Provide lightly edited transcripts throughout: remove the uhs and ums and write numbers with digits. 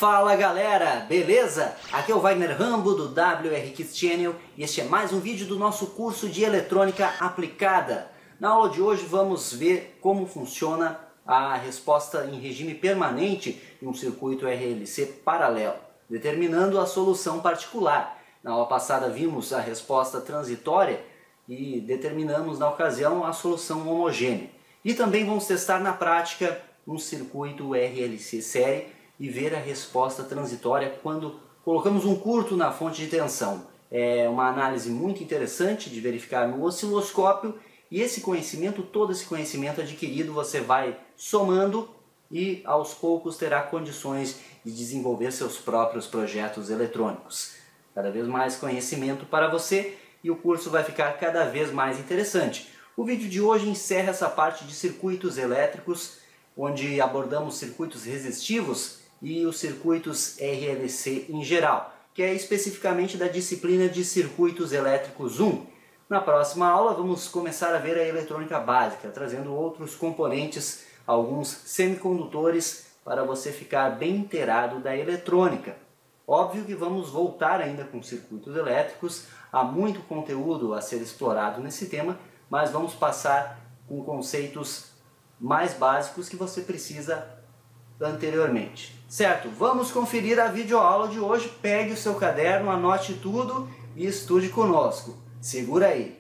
Fala galera, beleza? Aqui é o Wagner Rambo do WR Kids Channel e este é mais um vídeo do nosso curso de eletrônica aplicada. Na aula de hoje vamos ver como funciona a resposta em regime permanente em um circuito RLC paralelo, determinando a solução particular. Na aula passada vimos a resposta transitória e determinamos na ocasião a solução homogênea. E também vamos testar na prática um circuito RLC série e ver a resposta transitória quando colocamos um curto na fonte de tensão. É uma análise muito interessante de verificar no osciloscópio e esse conhecimento, todo esse conhecimento adquirido você vai somando e aos poucos terá condições de desenvolver seus próprios projetos eletrônicos. Cada vez mais conhecimento para você e o curso vai ficar cada vez mais interessante. O vídeo de hoje encerra essa parte de circuitos elétricos, onde abordamos circuitos resistivos e os circuitos RLC em geral, que é especificamente da disciplina de Circuitos Elétricos 1. Na próxima aula vamos começar a ver a eletrônica básica, trazendo outros componentes, alguns semicondutores, para você ficar bem inteirado da eletrônica. Óbvio que vamos voltar ainda com circuitos elétricos, há muito conteúdo a ser explorado nesse tema, mas vamos passar com conceitos mais básicos que você precisa anteriormente. Certo? Vamos conferir a videoaula de hoje. Pegue o seu caderno, anote tudo e estude conosco. Segura aí!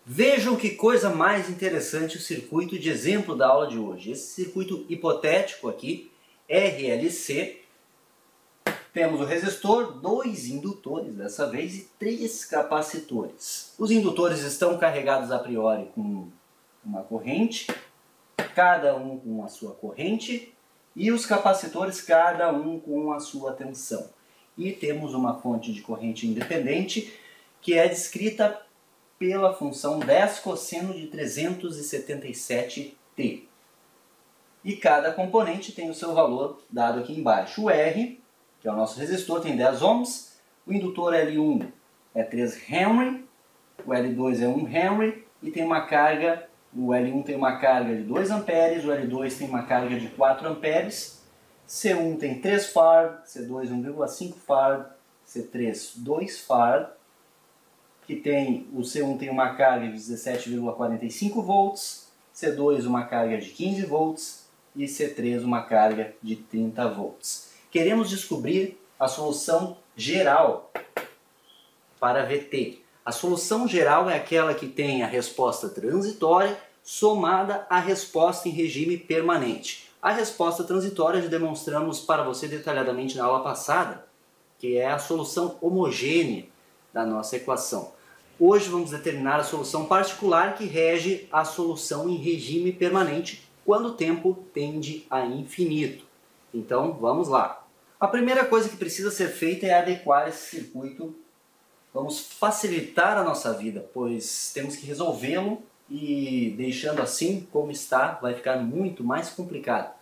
Vejam que coisa mais interessante o circuito de exemplo da aula de hoje. Esse circuito hipotético aqui, RLC, temos o resistor, 2 indutores dessa vez e 3 capacitores. Os indutores estão carregados a priori com uma corrente, cada um com a sua corrente, e os capacitores cada um com a sua tensão. E temos uma fonte de corrente independente que é descrita pela função 10 cosseno de 377t. E cada componente tem o seu valor dado aqui embaixo. O R, que é o nosso resistor, tem 10 ohms, o indutor L1 é 3 Henry, o L2 é 1 Henry e tem uma carga, o L1 tem uma carga de 2 amperes, o L2 tem uma carga de 4 amperes, C1 tem 3 farad, C2 1,5 farad, C3 2 farad, que tem, o C1 tem uma carga de 17,45 volts, C2 uma carga de 15 volts e C3 uma carga de 30 volts. Queremos descobrir a solução geral para VT. A solução geral é aquela que tem a resposta transitória somada à resposta em regime permanente. A resposta transitória já demonstramos para você detalhadamente na aula passada, que é a solução homogênea da nossa equação. Hoje vamos determinar a solução particular que rege a solução em regime permanente quando o tempo tende a infinito. Então vamos lá. A primeira coisa que precisa ser feita é adequar esse circuito. Vamos facilitar a nossa vida, pois temos que resolvê-lo e deixando assim como está vai ficar muito mais complicado.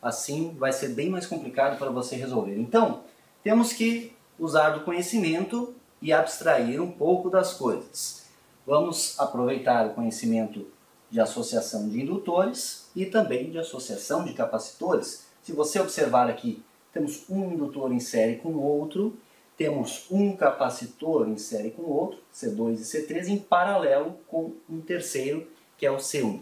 Assim vai ser bem mais complicado para você resolver. Então, temos que usar do conhecimento e abstrair um pouco das coisas. Vamos aproveitar o conhecimento de associação de indutores e também de associação de capacitores. Se você observar aqui, temos um indutor em série com outro, temos um capacitor em série com outro, C2 e C3, em paralelo com um terceiro, que é o C1.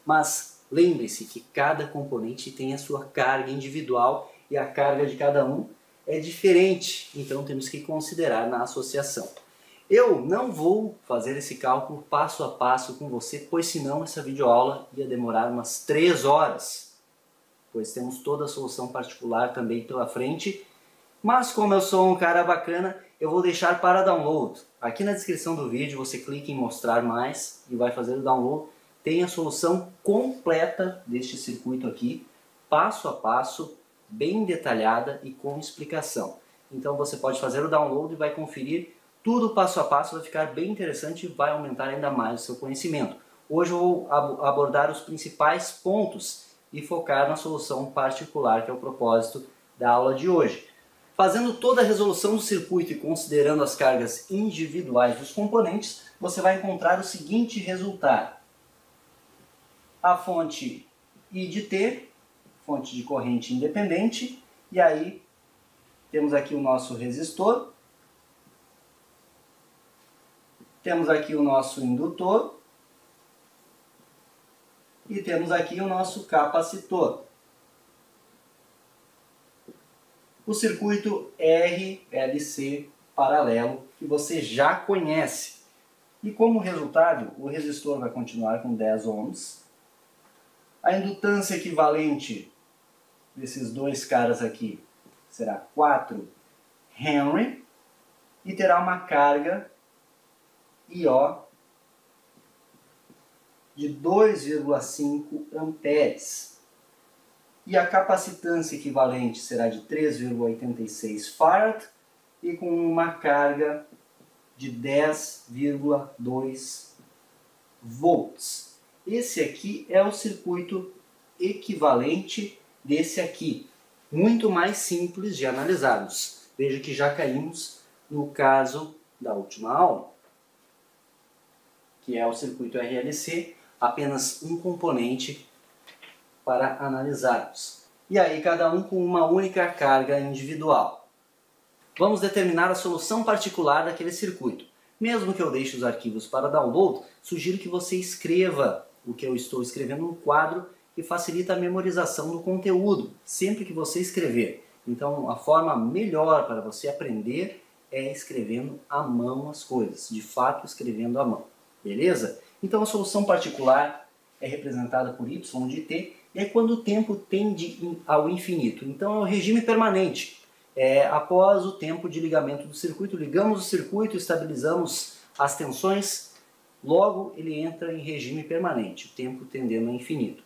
Mas lembre-se que cada componente tem a sua carga individual e a carga de cada um é diferente, então temos que considerar na associação. Eu não vou fazer esse cálculo passo a passo com você, pois senão essa videoaula ia demorar umas 3 horas. Pois temos toda a solução particular também pela frente, mas como eu sou um cara bacana, eu vou deixar para download. Aqui na descrição do vídeo você clica em mostrar mais e vai fazer o download. Tem a solução completa deste circuito aqui, passo a passo, bem detalhada e com explicação. Então você pode fazer o download e vai conferir tudo passo a passo, vai ficar bem interessante e vai aumentar ainda mais o seu conhecimento. Hoje eu vou abordar os principais pontos e focar na solução particular, que é o propósito da aula de hoje. Fazendo toda a resolução do circuito e considerando as cargas individuais dos componentes, você vai encontrar o seguinte resultado. a fonte I de T, fonte de corrente independente, e aí temos aqui o nosso resistor, temos aqui o nosso indutor e temos aqui o nosso capacitor. O circuito RLC paralelo que você já conhece. E como resultado, o resistor vai continuar com 10 ohms. A indutância equivalente desses dois caras aqui será 4 Henry e terá uma carga IO de 2,5 amperes. E a capacitância equivalente será de 3,86 farad e com uma carga de 10,2 volts. Esse aqui é o circuito equivalente desse aqui, muito mais simples de analisarmos. Veja que já caímos no caso da última aula, que é o circuito RLC, apenas um componente para analisarmos. E aí cada um com uma única carga individual. Vamos determinar a solução particular daquele circuito. Mesmo que eu deixe os arquivos para download, sugiro que você escreva o que eu estou escrevendo no quadro, que facilita a memorização do conteúdo, sempre que você escrever. Então, a forma melhor para você aprender é escrevendo à mão as coisas, de fato escrevendo à mão. Beleza? Então, a solução particular é representada por y de t, e é quando o tempo tende ao infinito. Então, é o regime permanente. Após o tempo de ligamento do circuito, ligamos o circuito, estabilizamos as tensões, logo ele entra em regime permanente, o tempo tendendo ao infinito.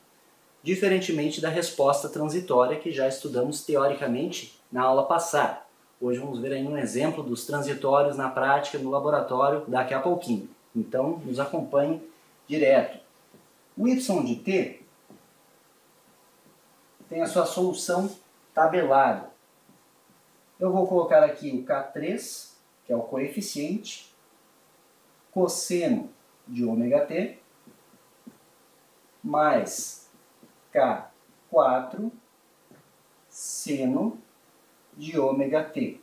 Diferentemente da resposta transitória que já estudamos teoricamente na aula passada. Hoje vamos ver aí um exemplo dos transitórios na prática, no laboratório, daqui a pouquinho. Então, nos acompanhe direto. O y de t tem a sua solução tabelada. Eu vou colocar aqui o K3, que é o coeficiente, cosseno de ômega t, mais K4, seno de ômega t.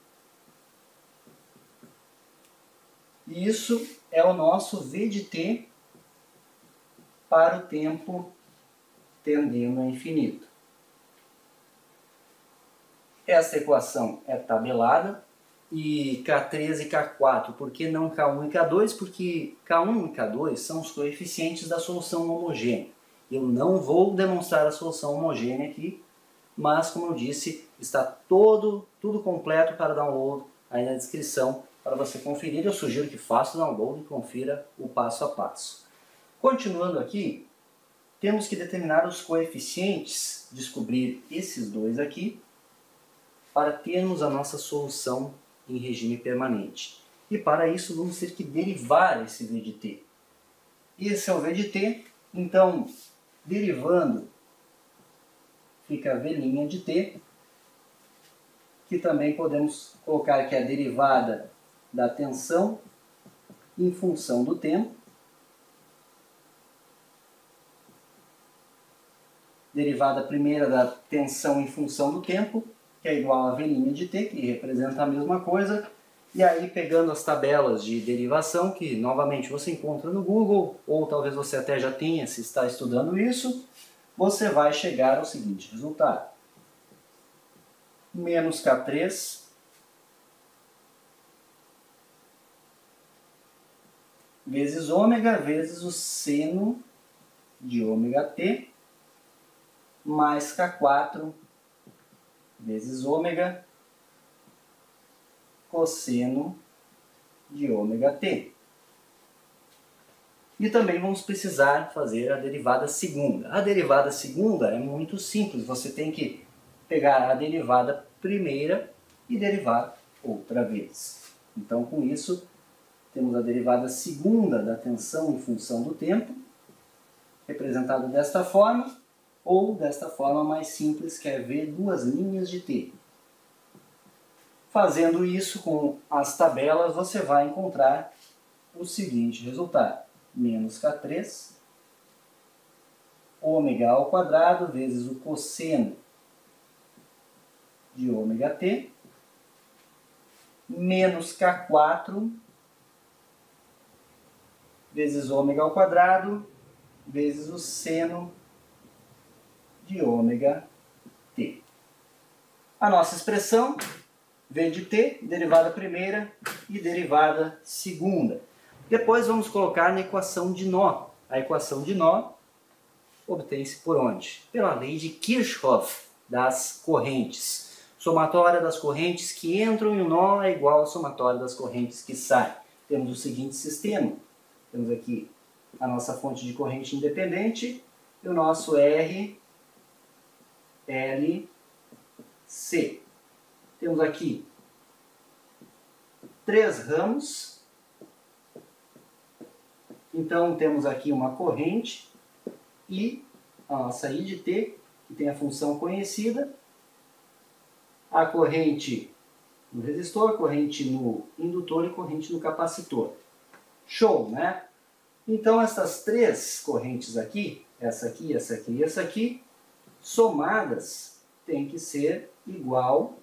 E isso é o nosso V de t para o tempo tendendo ao infinito. Essa equação é tabelada, e K3 e K4, por que não K1 e K2? Porque K1 e K2 são os coeficientes da solução homogênea. Eu não vou demonstrar a solução homogênea aqui, mas, como eu disse, está tudo completo para download aí na descrição para você conferir. Eu sugiro que faça o download e confira o passo a passo. Continuando aqui, temos que determinar os coeficientes, descobrir esses dois aqui, para termos a nossa solução em regime permanente. E para isso vamos ter que derivar esse V de t. Esse é o V de t, então derivando fica V' de t, que também podemos colocar que é a derivada da tensão em função do tempo. Derivada primeira da tensão em função do tempo, que é igual a V' de t, que representa a mesma coisa. E aí, pegando as tabelas de derivação, que novamente você encontra no Google, ou talvez você até já tenha, se está estudando isso, você vai chegar ao seguinte resultado. Menos K3 vezes ômega vezes o seno de ômega t, mais K4 vezes ômega cosseno de ômega t. E também vamos precisar fazer a derivada segunda. A derivada segunda é muito simples, você tem que pegar a derivada primeira e derivar outra vez. Então, com isso, temos a derivada segunda da tensão em função do tempo, representada desta forma, ou desta forma mais simples, que é V duas linhas de t. Fazendo isso com as tabelas, você vai encontrar o seguinte resultado. Menos K3 ômega ao quadrado vezes o cosseno de ômega t, menos K4 vezes ômega ao quadrado vezes o seno de ômega t. A nossa expressão, v de t, derivada primeira e derivada segunda. Depois vamos colocar na equação de nó. A equação de nó obtém-se por onde? Pela lei de Kirchhoff das correntes. Somatória das correntes que entram em um nó é igual à somatória das correntes que saem. Temos o seguinte sistema. Temos aqui a nossa fonte de corrente independente e o nosso R, L, C. Temos aqui 3 ramos. Então temos aqui uma corrente e a nossa I de T, que tem a função conhecida, a corrente no resistor, corrente no indutor e corrente no capacitor. Show, né? Então essas 3 correntes aqui, essa aqui, essa aqui e essa aqui, somadas, tem que ser igual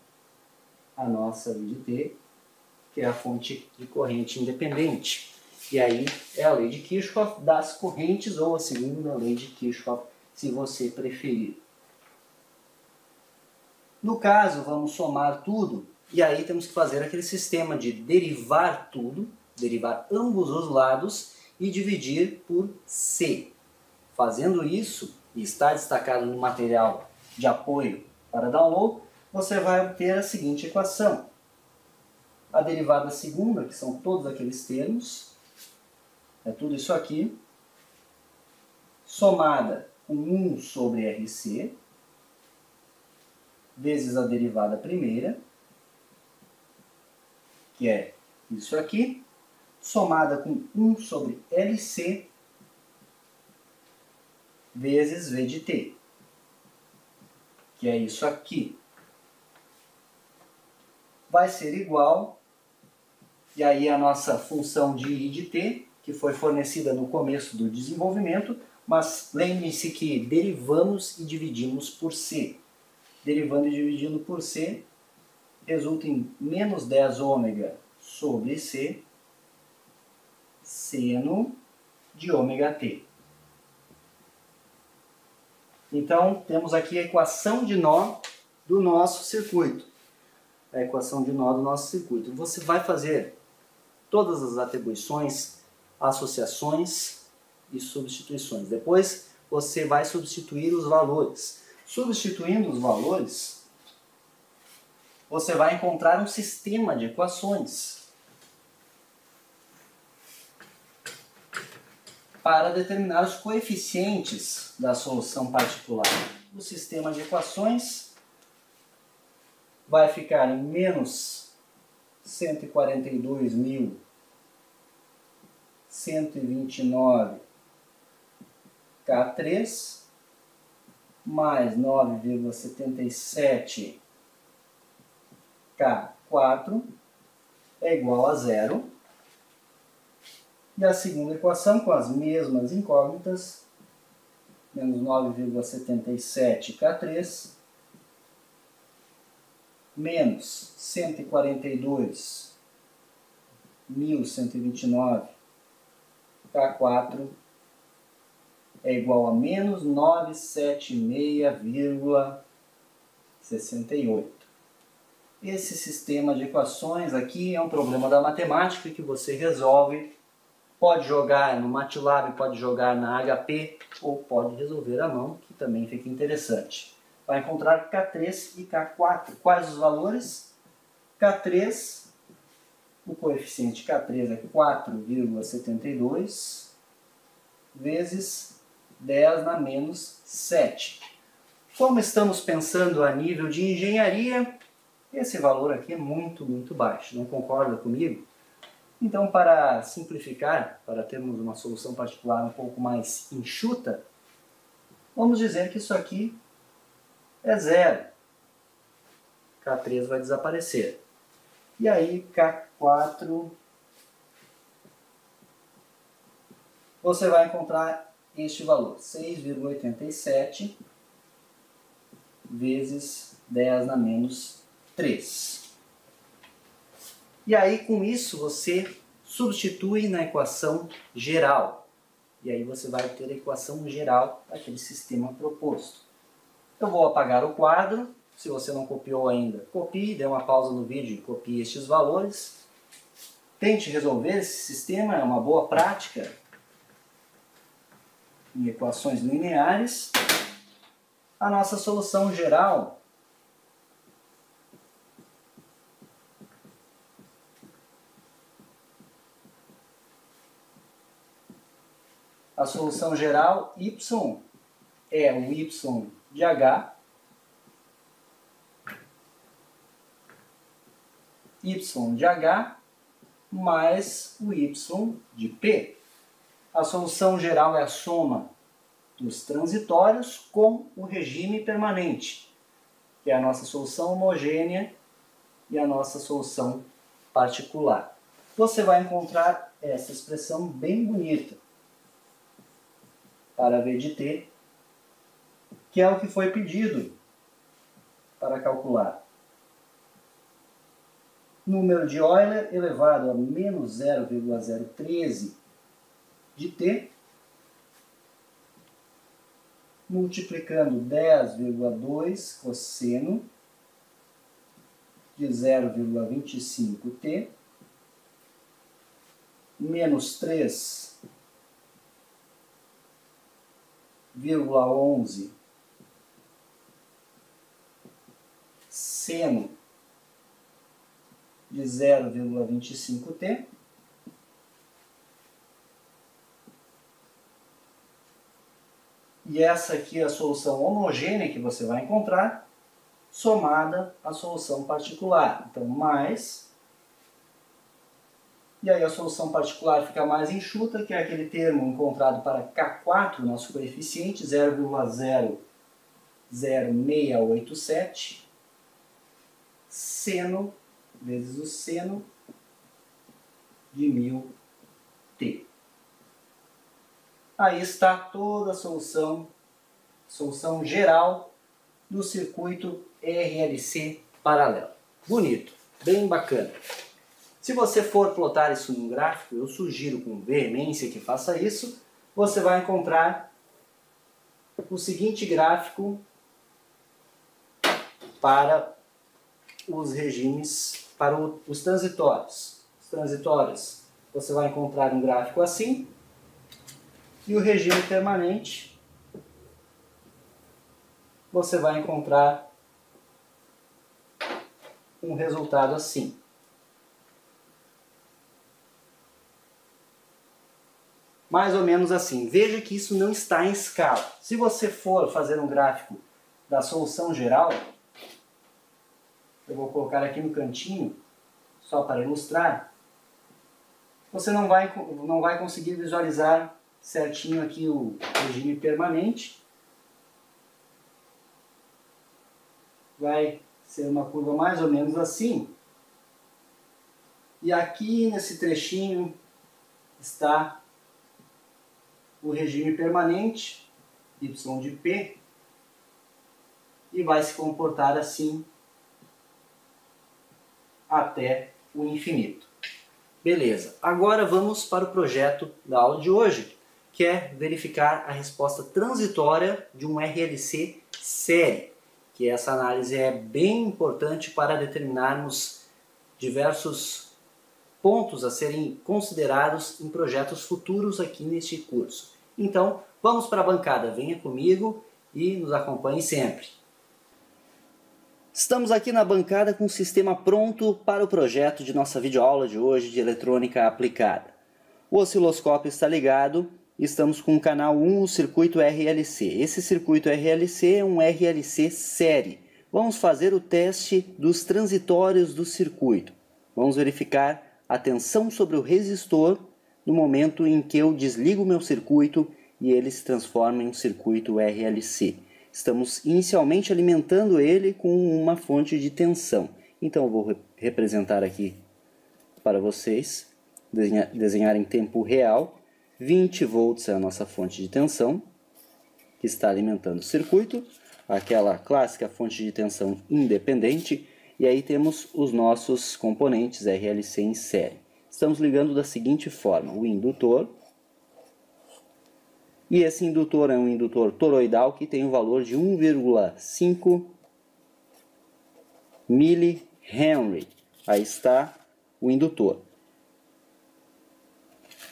à nossa I de T, que é a fonte de corrente independente. E aí é a lei de Kirchhoff das correntes, ou a segunda lei de Kirchhoff, se você preferir. No caso, vamos somar tudo, e aí temos que fazer aquele sistema de derivar tudo, derivar ambos os lados e dividir por C. Fazendo isso, e está destacado no material de apoio para download, você vai obter a seguinte equação. A derivada segunda, que são todos aqueles termos, é tudo isso aqui, somada com 1 sobre RC, vezes a derivada primeira, que é isso aqui, somada com 1 sobre LC, vezes V de T, que é isso aqui. Vai ser igual, e aí a nossa função de I de T, que foi fornecida no começo do desenvolvimento, mas lembre-se que derivamos e dividimos por C. Derivando e dividindo por C, resulta em menos 10 ômega sobre C, seno de ômega t. Então, temos aqui a equação de nó do nosso circuito. A equação de nó do nosso circuito. Você vai fazer todas as atribuições, associações e substituições. Depois, você vai substituir os valores. Substituindo os valores, você vai encontrar um sistema de equações para determinar os coeficientes da solução particular. O sistema de equações vai ficar em menos 142.129 K3 mais 9,77 K4 é igual a 0. E a segunda equação, com as mesmas incógnitas, menos 9,77 K3 menos 142.129 K4 é igual a menos 976,68. Esse sistema de equações aqui é um problema da matemática que você resolve. Pode jogar no MATLAB, pode jogar na HP ou pode resolver à mão, que também fica interessante. Vai encontrar K3 e K4. Quais os valores? K3, o coeficiente K3 é 4,72 vezes 10 na menos 7. Como estamos pensando a nível de engenharia, esse valor aqui é muito baixo. Não concorda comigo? Então, para simplificar, para termos uma solução particular um pouco mais enxuta, vamos dizer que isso aqui é 0. K3 vai desaparecer. E aí, K4, você vai encontrar este valor, 6,87 vezes 10 na menos 3. E aí, com isso, você substitui na equação geral. E aí você vai ter a equação geral daquele sistema proposto. Eu vou apagar o quadro. Se você não copiou ainda, copie, dê uma pausa no vídeo e copie estes valores. Tente resolver esse sistema, é uma boa prática em equações lineares. A nossa solução geral y é o y de h, y de h mais o y de p. A solução geral é a soma dos transitórios com o regime permanente, que é a nossa solução homogênea e a nossa solução particular. Você vai encontrar essa expressão bem bonita para V de t, que é o que foi pedido para calcular. Número de Euler elevado a menos 0,013 de t, multiplicando 10,2 cosseno de 0,25t, menos 3,11 seno de 0,25t, e essa aqui é a solução homogênea que você vai encontrar, somada à solução particular. Então, mais, e aí a solução particular fica mais enxuta, que é aquele termo encontrado para K4, nosso coeficiente, 0,00687, seno vezes o seno de 1000t. Aí está toda a solução geral do circuito RLC paralelo. Bonito, bem bacana. Se você for plotar isso num gráfico, eu sugiro com veemência que faça isso, você vai encontrar o seguinte gráfico para os regimes, para os transitórios. Os transitórios, você vai encontrar um gráfico assim, e o regime permanente, você vai encontrar um resultado assim. Mais ou menos assim. Veja que isso não está em escala. Se você for fazer um gráfico da solução geral, eu vou colocar aqui no cantinho, só para ilustrar, você não vai conseguir visualizar certinho aqui o regime permanente. Vai ser uma curva mais ou menos assim. E aqui nesse trechinho está o regime permanente, y de p, e vai se comportar assim até o infinito. Beleza, agora vamos para o projeto da aula de hoje, que é verificar a resposta transitória de um RLC série, que essa análise é bem importante para determinarmos diversos pontos a serem considerados em projetos futuros aqui neste curso. Então, vamos para a bancada, venha comigo e nos acompanhe sempre. Estamos aqui na bancada com o sistema pronto para o projeto de nossa videoaula de hoje de eletrônica aplicada. O osciloscópio está ligado e estamos com o canal 1, o circuito RLC. Esse circuito RLC é um RLC série. Vamos fazer o teste dos transitórios do circuito. Vamos verificar a tensão sobre o resistor no momento em que eu desligo o meu circuito e ele se transforma em um circuito RLC. Estamos inicialmente alimentando ele com uma fonte de tensão. Então eu vou representar aqui para vocês, desenhar em tempo real. 20 volts é a nossa fonte de tensão, que está alimentando o circuito, aquela clássica fonte de tensão independente, e aí temos os nossos componentes RLC em série. Estamos ligando da seguinte forma: o indutor, e esse indutor é um indutor toroidal que tem um valor de 1,5 mH. Aí está o indutor.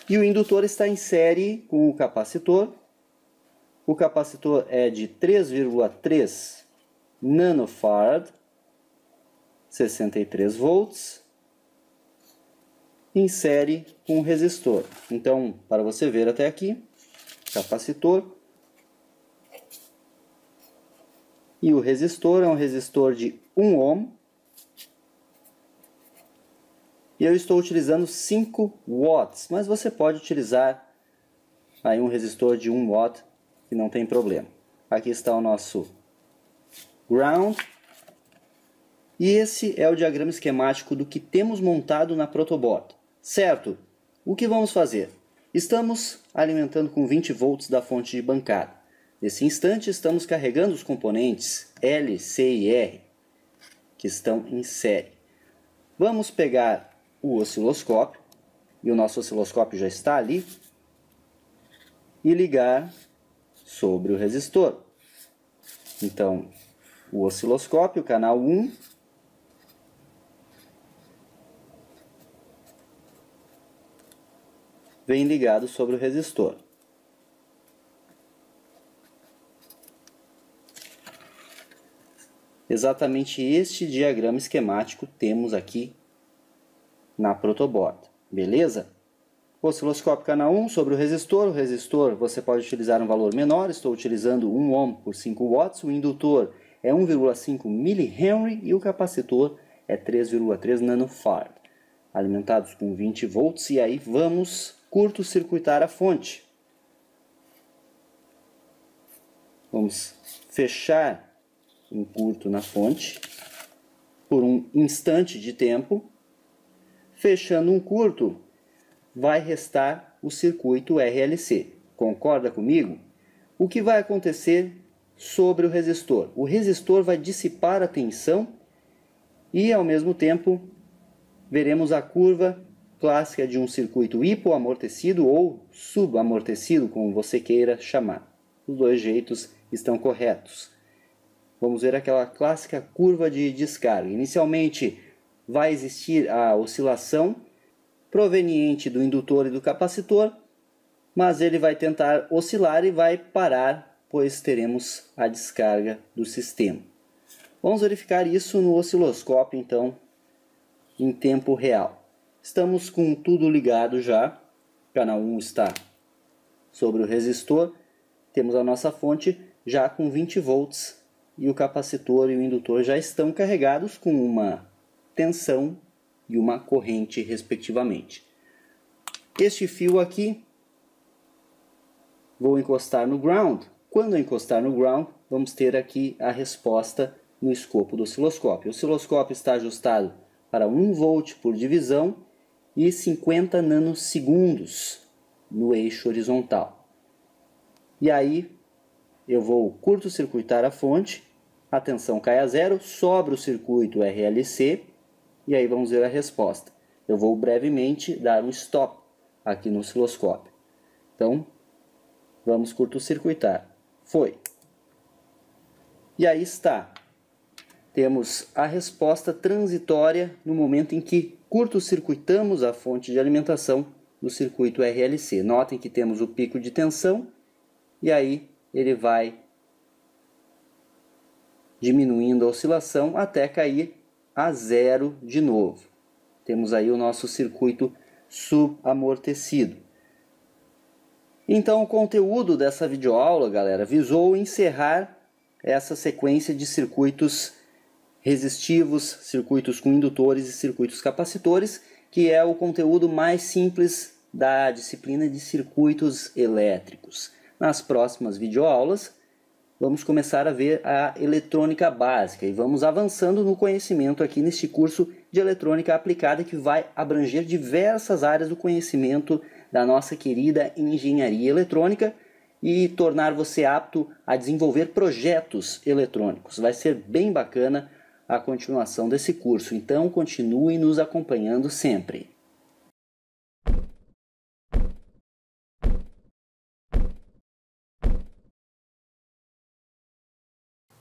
E o indutor está em série com o capacitor. O capacitor é de 3,3 nanofarad, 63 volts, em série com o resistor. Então, para você ver até aqui, capacitor e o resistor é um resistor de 1 ohm. E eu estou utilizando 5 watts, mas você pode utilizar aí um resistor de 1 watt, que não tem problema. Aqui está o nosso ground. E esse é o diagrama esquemático do que temos montado na protoboard. Certo? O que vamos fazer? Estamos alimentando com 20 volts da fonte de bancada. Nesse instante estamos carregando os componentes L, C e R, que estão em série. Vamos pegar o osciloscópio, e o nosso osciloscópio já está ali, e ligar sobre o resistor. Então, o osciloscópio, canal 1, vem ligado sobre o resistor. Exatamente este diagrama esquemático temos aqui na protoboard, beleza? Osciloscópio canal 1 sobre o resistor você pode utilizar um valor menor, estou utilizando 1 ohm por 5 watts, o indutor é 1,5 mH e o capacitor é 3,3 nanofarad, alimentados com 20 volts, e aí vamos curto-circuitar a fonte. Vamos fechar um curto na fonte por um instante de tempo. Fechando um curto, vai restar o circuito RLC. Concorda comigo? O que vai acontecer sobre o resistor? O resistor vai dissipar a tensão e, ao mesmo tempo, veremos a curva clássica de um circuito hipoamortecido ou subamortecido, como você queira chamar. Os dois jeitos estão corretos. Vamos ver aquela clássica curva de descarga. Inicialmente, vai existir a oscilação proveniente do indutor e do capacitor, mas ele vai tentar oscilar e vai parar, pois teremos a descarga do sistema. Vamos verificar isso no osciloscópio, então, em tempo real. Estamos com tudo ligado já. Canal 1 está sobre o resistor. Temos a nossa fonte já com 20 volts e o capacitor e o indutor já estão carregados com uma tensão e uma corrente, respectivamente. Este fio aqui vou encostar no ground. Quando eu encostar no ground, vamos ter aqui a resposta no escopo do osciloscópio. O osciloscópio está ajustado para 1 volt por divisão e 50 nanosegundos no eixo horizontal. E aí eu vou curto-circuitar a fonte, a tensão cai a zero, sobra o circuito RLC, e aí vamos ver a resposta. Eu vou brevemente dar um stop aqui no osciloscópio. Então, vamos curto-circuitar. Foi. E aí está. Temos a resposta transitória no momento em que curto-circuitamos a fonte de alimentação do circuito RLC. Notem que temos o pico de tensão e aí ele vai diminuindo a oscilação até cair a zero de novo. Temos aí o nosso circuito subamortecido. Então, o conteúdo dessa videoaula, galera, visou encerrar essa sequência de circuitos resistivos, circuitos com indutores e circuitos capacitores, que é o conteúdo mais simples da disciplina de circuitos elétricos. Nas próximas videoaulas, vamos começar a ver a eletrônica básica e vamos avançando no conhecimento aqui neste curso de eletrônica aplicada, que vai abranger diversas áreas do conhecimento da nossa querida engenharia eletrônica e tornar você apto a desenvolver projetos eletrônicos. Vai ser bem bacana a continuação desse curso, então continue nos acompanhando sempre.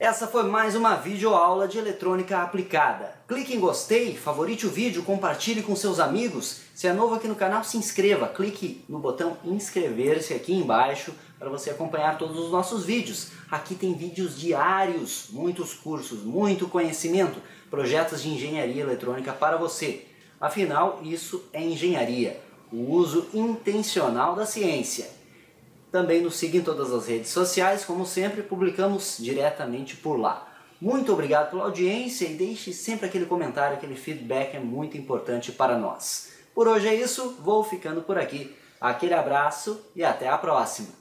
Essa foi mais uma videoaula de eletrônica aplicada. Clique em gostei, favorite o vídeo, compartilhe com seus amigos. Se é novo aqui no canal, se inscreva. Clique no botão inscrever-se aqui embaixo para você acompanhar todos os nossos vídeos. Aqui tem vídeos diários, muitos cursos, muito conhecimento, projetos de engenharia eletrônica para você. Afinal, isso é engenharia, o uso intencional da ciência. Também nos siga em todas as redes sociais, como sempre, publicamos diretamente por lá. Muito obrigado pela audiência e deixe sempre aquele comentário, aquele feedback é muito importante para nós. Por hoje é isso, vou ficando por aqui. Aquele abraço e até a próxima!